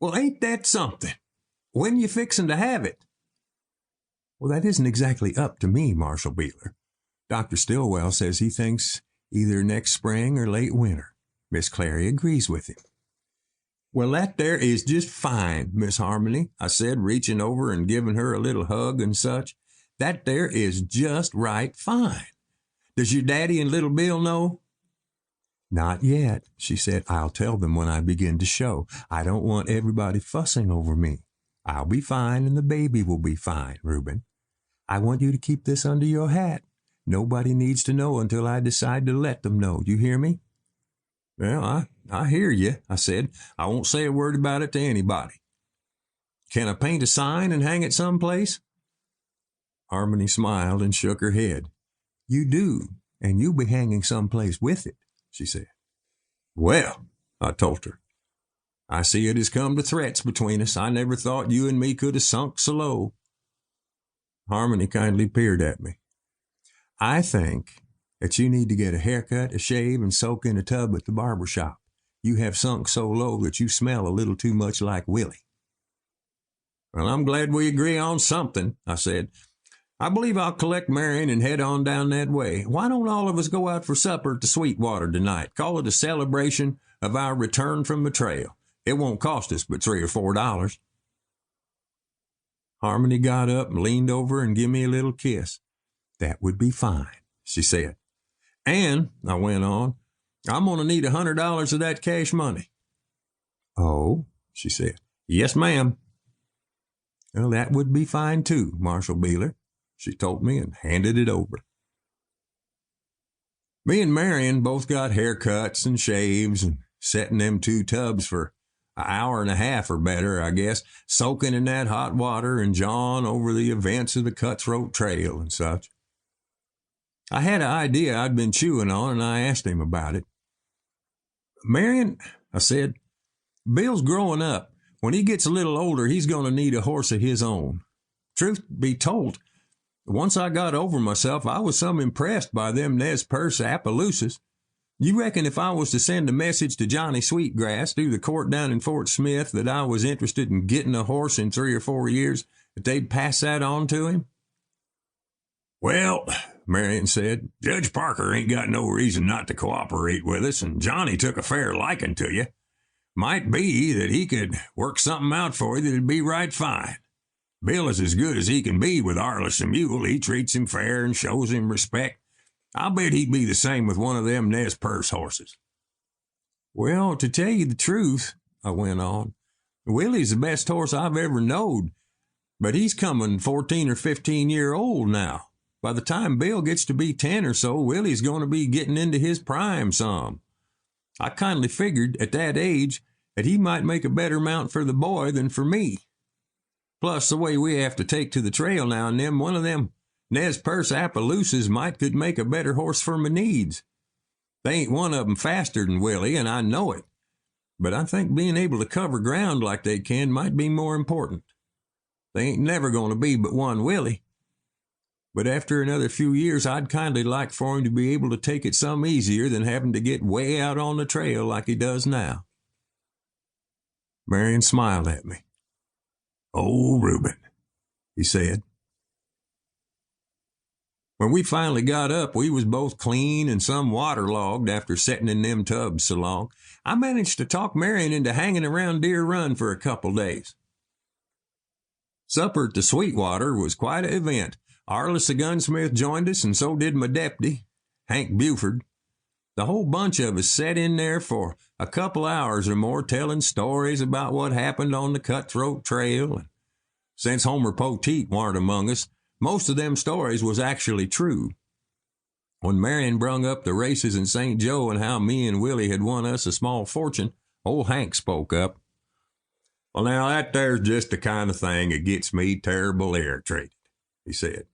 Well, ain't that something? When you fixin' to have it? Well, that isn't exactly up to me, Marshal Beeler. Dr. Stillwell says he thinks either next spring or late winter. Miss Clary agrees with him. Well, that there is just fine, Miss Harmony, I said, reaching over and giving her a little hug and such. That there is just right fine. Does your daddy and little Bill know? Not yet, she said. I'll tell them when I begin to show. I don't want everybody fussing over me. I'll be fine and the baby will be fine, Ruben. I want you to keep this under your hat. Nobody needs to know until I decide to let them know. You hear me? Well, I hear you, I said. I won't say a word about it to anybody. Can I paint a sign and hang it someplace? Harmony smiled and shook her head. You do, and you'll be hanging someplace with it, she said. Well, I told her, I see it has come to threats between us. I never thought you and me could have sunk so low. Harmony kindly peered at me. I think that you need to get a haircut, a shave, and soak in a tub at the barber shop. You have sunk so low that you smell a little too much like Willie. Well, I'm glad we agree on something, I said. I believe I'll collect Marion and head on down that way. Why don't all of us go out for supper at the Sweetwater tonight? Call it a celebration of our return from the trail. It won't cost us but $3 or $4. Harmony got up and leaned over and gave me a little kiss. That would be fine, she said. And, I went on, I'm going to need $100 of that cash money. Oh, she said. Yes, ma'am. Well, that would be fine too, Marshal Beeler, she told me and handed it over. Me and Marion both got haircuts and shaves and sat in them 2 tubs for an hour and a half or better, I guess, soaking in that hot water and jawing over the events of the Cutthroat Trail and such. I had an idea I'd been chewing on, and I asked him about it. Marion, I said, Bill's growing up. When he gets a little older, he's going to need a horse of his own. Truth be told, once I got over myself, I was some impressed by them Nez Perce Appaloosas. You reckon if I was to send a message to Johnny Sweetgrass through the court down in Fort Smith that I was interested in getting a horse in 3 or 4 years, that they'd pass that on to him? Well, Marion said, Judge Parker ain't got no reason not to cooperate with us, and Johnny took a fair liking to you. Might be that he could work something out for you that'd be right fine. Bill is as good as he can be with Arliss the mule. He treats him fair and shows him respect. I'll bet he'd be the same with one of them Nez Perce horses. Well, to tell you the truth, I went on, Willie's the best horse I've ever knowed, but he's coming 14 or 15-year-old now. By the time Bill gets to be 10 or so, Willie's going to be getting into his prime some. I kindly figured at that age that he might make a better mount for the boy than for me. Plus, the way we have to take to the trail now and then, one of them Nez Perce Appaloosas could make a better horse for my needs. They ain't one of 'em faster than Willie, and I know it. But I think being able to cover ground like they can might be more important. They ain't never going to be but one Willie. But after another few years, I'd kindly like for him to be able to take it some easier than having to get way out on the trail like he does now. Marion smiled at me. Oh, Ruben, he said. When we finally got up, we was both clean and some waterlogged after setting in them tubs so long. I managed to talk Marion into hanging around Deer Run for a couple days. Supper at the Sweetwater was quite an event. Arliss the gunsmith joined us, and so did my deputy, Hank Buford. The whole bunch of us sat in there for a couple hours or more telling stories about what happened on the Cutthroat Trail. And since Homer Poteet warn't among us, most of them stories was actually true. When Marion brung up the races in St. Joe and how me and Willie had won us a small fortune, old Hank spoke up. Well, now, that there's just the kind of thing that gets me terrible irritated, he said.